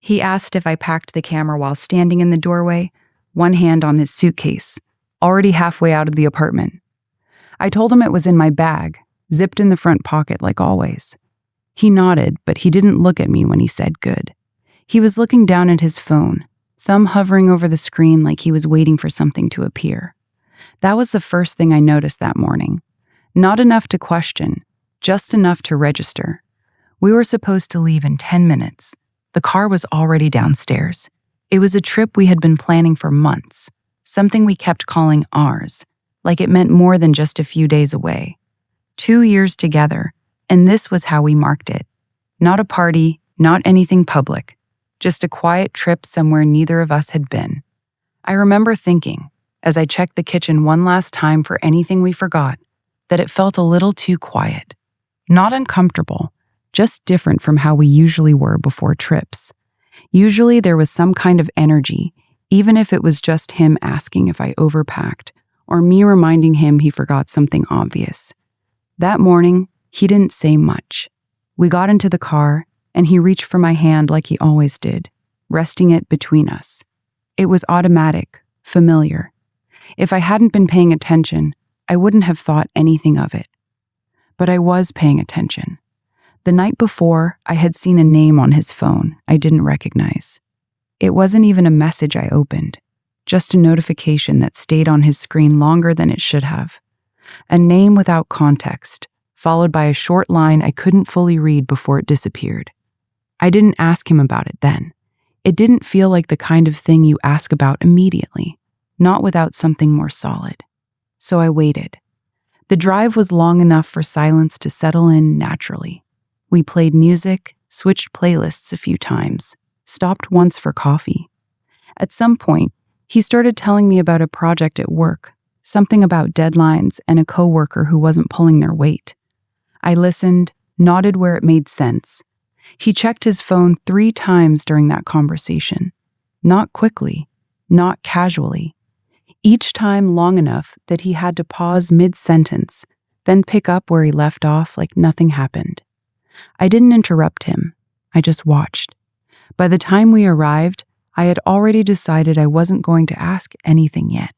He asked if I packed the camera while standing in the doorway, one hand on his suitcase, already halfway out of the apartment. I told him it was in my bag, zipped in the front pocket like always. He nodded, but he didn't look at me when he said good. He was looking down at his phone, thumb hovering over the screen like he was waiting for something to appear. That was the first thing I noticed that morning. Not enough to question, just enough to register. We were supposed to leave in 10 minutes. The car was already downstairs. It was a trip we had been planning for months, something we kept calling ours, like it meant more than just a few days away. 2 years together, and this was how we marked it. Not a party, not anything public, just a quiet trip somewhere neither of us had been. I remember thinking, as I checked the kitchen one last time for anything we forgot, that it felt a little too quiet. Not uncomfortable, just different from how we usually were before trips. Usually there was some kind of energy, even if it was just him asking if I overpacked, or me reminding him he forgot something obvious. That morning, he didn't say much. We got into the car, and he reached for my hand like he always did, resting it between us. It was automatic, familiar. If I hadn't been paying attention, I wouldn't have thought anything of it. But I was paying attention. The night before, I had seen a name on his phone I didn't recognize. It wasn't even a message I opened, just a notification that stayed on his screen longer than it should have. A name without context, followed by a short line I couldn't fully read before it disappeared. I didn't ask him about it then. It didn't feel like the kind of thing you ask about immediately, not without something more solid. So I waited. The drive was long enough for silence to settle in naturally. We played music, switched playlists a few times, stopped once for coffee. At some point, he started telling me about a project at work, something about deadlines and a coworker who wasn't pulling their weight. I listened, nodded where it made sense. He checked his phone 3 times during that conversation. Not quickly, not casually. Each time long enough that he had to pause mid-sentence, then pick up where he left off like nothing happened. I didn't interrupt him. I just watched. By the time we arrived, I had already decided I wasn't going to ask anything yet.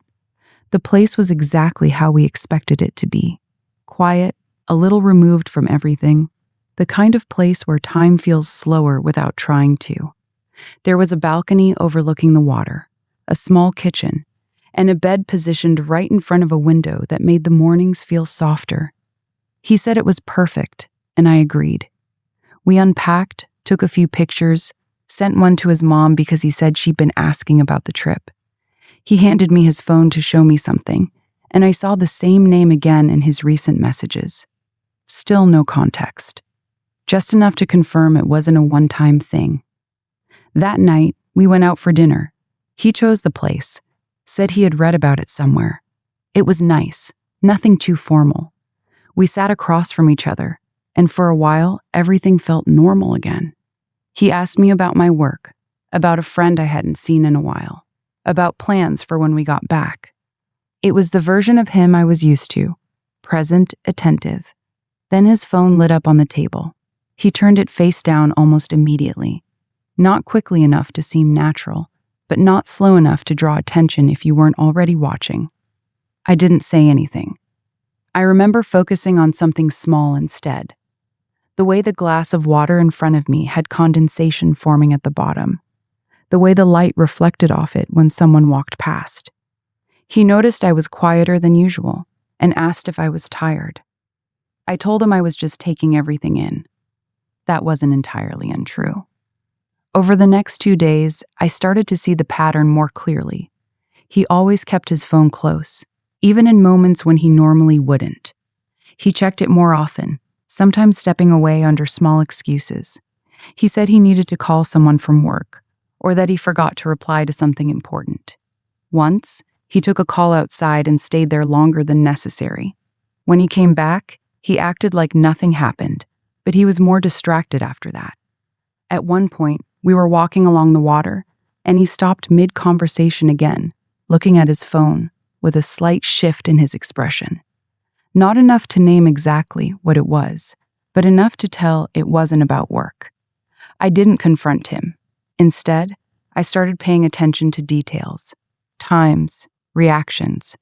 The place was exactly how we expected it to be. Quiet, a little removed from everything. The kind of place where time feels slower without trying to. There was a balcony overlooking the water, a small kitchen, and a bed positioned right in front of a window that made the mornings feel softer. He said it was perfect, and I agreed. We unpacked, took a few pictures, sent one to his mom because he said she'd been asking about the trip. He handed me his phone to show me something, and I saw the same name again in his recent messages. Still no context. Just enough to confirm it wasn't a one-time thing. That night, we went out for dinner. He chose the place, said he had read about it somewhere. It was nice, nothing too formal. We sat across from each other, and for a while, everything felt normal again. He asked me about my work, about a friend I hadn't seen in a while, about plans for when we got back. It was the version of him I was used to, present, attentive. Then his phone lit up on the table. He turned it face down almost immediately. Not quickly enough to seem natural, but not slow enough to draw attention if you weren't already watching. I didn't say anything. I remember focusing on something small instead. The way the glass of water in front of me had condensation forming at the bottom. The way the light reflected off it when someone walked past. He noticed I was quieter than usual and asked if I was tired. I told him I was just taking everything in. That wasn't entirely untrue. Over the next 2 days, I started to see the pattern more clearly. He always kept his phone close, even in moments when he normally wouldn't. He checked it more often, sometimes stepping away under small excuses. He said he needed to call someone from work, or that he forgot to reply to something important. Once, he took a call outside and stayed there longer than necessary. When he came back, he acted like nothing happened, but he was more distracted after that. At one point, we were walking along the water, and he stopped mid-conversation again, looking at his phone, with a slight shift in his expression. Not enough to name exactly what it was, but enough to tell it wasn't about work. I didn't confront him. Instead, I started paying attention to details, times, reactions,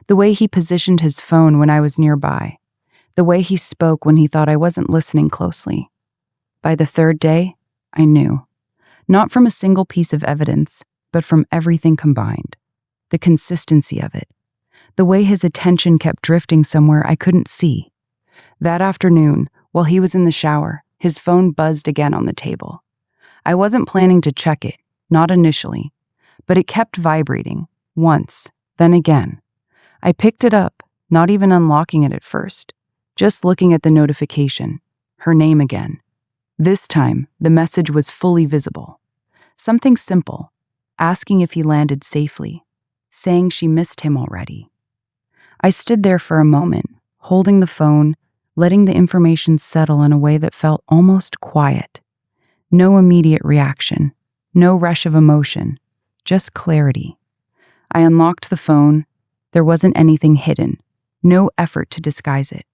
the way he positioned his phone when I was nearby, the way he spoke when he thought I wasn't listening closely. By the third day, I knew. Not from a single piece of evidence, but from everything combined. The consistency of it. The way his attention kept drifting somewhere I couldn't see. That afternoon, while he was in the shower, his phone buzzed again on the table. I wasn't planning to check it, not initially, but it kept vibrating, once, then again. I picked it up, not even unlocking it at first, just looking at the notification, her name again. This time, the message was fully visible. Something simple, asking if he landed safely, saying she missed him already. I stood there for a moment, holding the phone, letting the information settle in a way that felt almost quiet. No immediate reaction, no rush of emotion, just clarity. I unlocked the phone. There wasn't anything hidden, no effort to disguise it.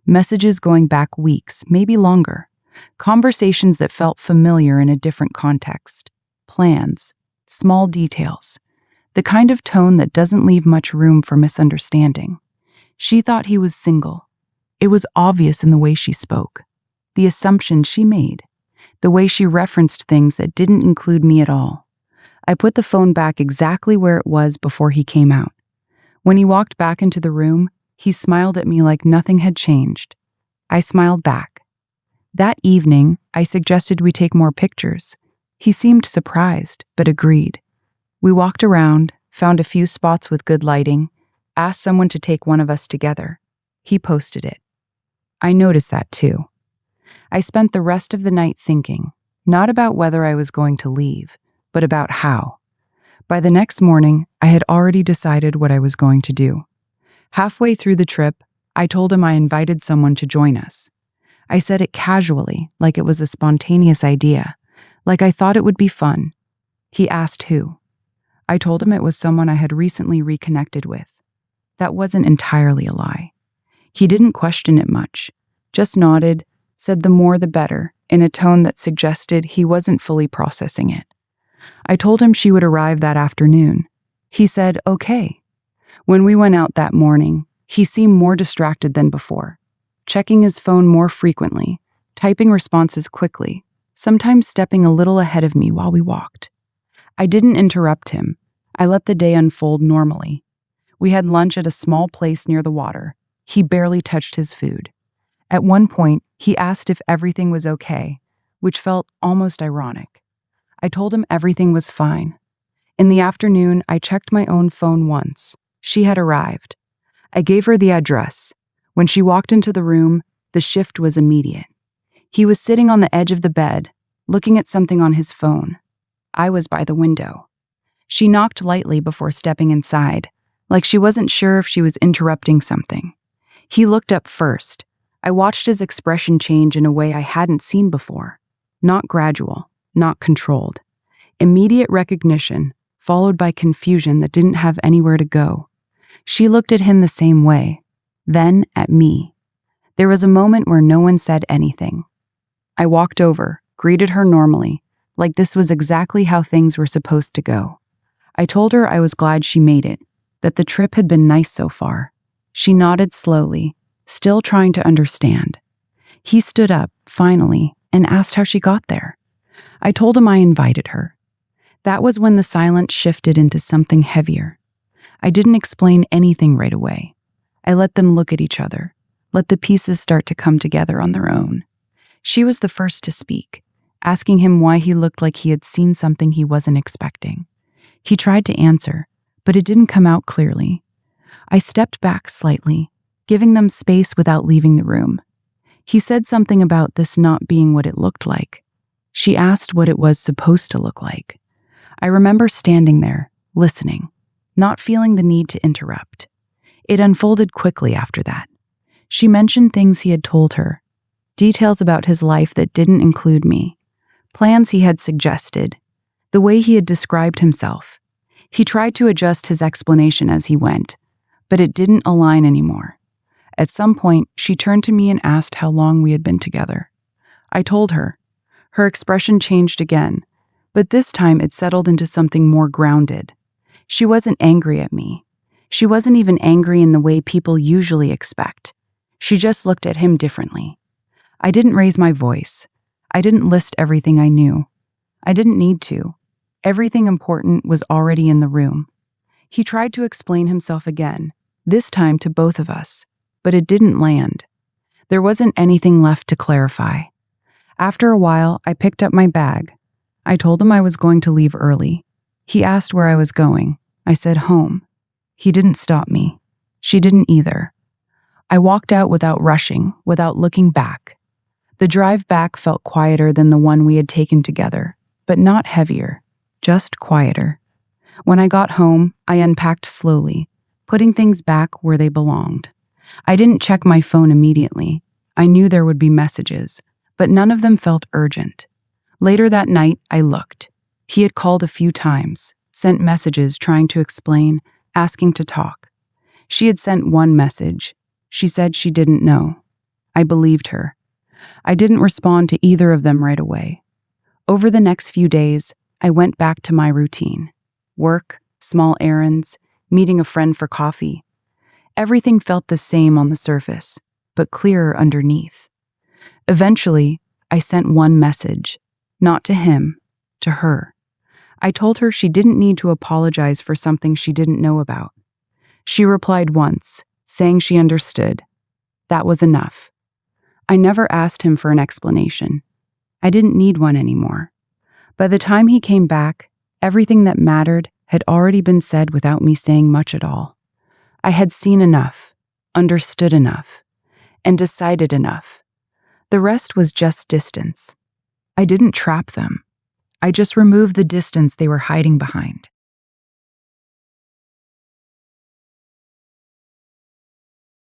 Messages going back weeks, maybe longer. Conversations that felt familiar in a different context. Plans, small details. The kind of tone that doesn't leave much room for misunderstanding. She thought he was single. It was obvious in the way she spoke. The assumptions she made. The way she referenced things that didn't include me at all. I put the phone back exactly where it was before he came out. When he walked back into the room, he smiled at me like nothing had changed. I smiled back. That evening, I suggested we take more pictures. He seemed surprised, but agreed. We walked around, found a few spots with good lighting, asked someone to take one of us together. He posted it. I noticed that too. I spent the rest of the night thinking, not about whether I was going to leave, but about how. By the next morning, I had already decided what I was going to do. Halfway through the trip, I told him I invited someone to join us. I said it casually, like it was a spontaneous idea, like I thought it would be fun. He asked who. I told him it was someone I had recently reconnected with. That wasn't entirely a lie. He didn't question it much, just nodded, said the more the better, in a tone that suggested he wasn't fully processing it. I told him she would arrive that afternoon. He said, okay. When we went out that morning, he seemed more distracted than before, checking his phone more frequently, typing responses quickly, sometimes stepping a little ahead of me while we walked. I didn't interrupt him. I let the day unfold normally. We had lunch at a small place near the water. He barely touched his food. At one point, he asked if everything was okay, which felt almost ironic. I told him everything was fine. In the afternoon, I checked my own phone once. She had arrived. I gave her the address. When she walked into the room, the shift was immediate. He was sitting on the edge of the bed, looking at something on his phone. I was by the window. She knocked lightly before stepping inside, like she wasn't sure if she was interrupting something. He looked up first. I watched his expression change in a way I hadn't seen before. Not gradual, not controlled. Immediate recognition, followed by confusion that didn't have anywhere to go. She looked at him the same way, then at me. There was a moment where no one said anything. I walked over, greeted her normally, like this was exactly how things were supposed to go. I told her I was glad she made it, that the trip had been nice so far. She nodded slowly, still trying to understand. He stood up, finally, and asked how she got there. I told him I invited her. That was when the silence shifted into something heavier. I didn't explain anything right away. I let them look at each other, let the pieces start to come together on their own. She was the first to speak, asking him why he looked like he had seen something he wasn't expecting. He tried to answer, but it didn't come out clearly. I stepped back slightly, giving them space without leaving the room. He said something about this not being what it looked like. She asked what it was supposed to look like. I remember standing there, listening, not feeling the need to interrupt. It unfolded quickly after that. She mentioned things he had told her, details about his life that didn't include me, plans he had suggested, the way he had described himself. He tried to adjust his explanation as he went, but it didn't align anymore. At some point, she turned to me and asked how long we had been together. I told her. Her expression changed again, But this time it settled into something more grounded. She wasn't angry at me. She wasn't even angry in the way people usually expect. She just looked at him differently. I didn't raise my voice. I didn't list everything I knew. I didn't need to. Everything important was already in the room. He tried to explain himself again, this time to both of us, but it didn't land. There wasn't anything left to clarify. After a while, I picked up my bag. I told him I was going to leave early. He asked where I was going. I said home. He didn't stop me. She didn't either. I walked out without rushing, without looking back. The drive back felt quieter than the one we had taken together, but not heavier, just quieter. When I got home, I unpacked slowly, putting things back where they belonged. I didn't check my phone immediately. I knew there would be messages, but none of them felt urgent. Later that night, I looked. He had called a few times, sent messages trying to explain, asking to talk. She had sent one message. She said she didn't know. I believed her. I didn't respond to either of them right away. Over the next few days, I went back to my routine. Work, small errands, meeting a friend for coffee. Everything felt the same on the surface, but clearer underneath. Eventually, I sent one message, not to him, to her. I told her she didn't need to apologize for something she didn't know about. She replied once, saying she understood. That was enough. I never asked him for an explanation. I didn't need one anymore. By the time he came back, everything that mattered had already been said without me saying much at all. I had seen enough, understood enough, and decided enough. The rest was just distance. I didn't trap them. I just removed the distance they were hiding behind.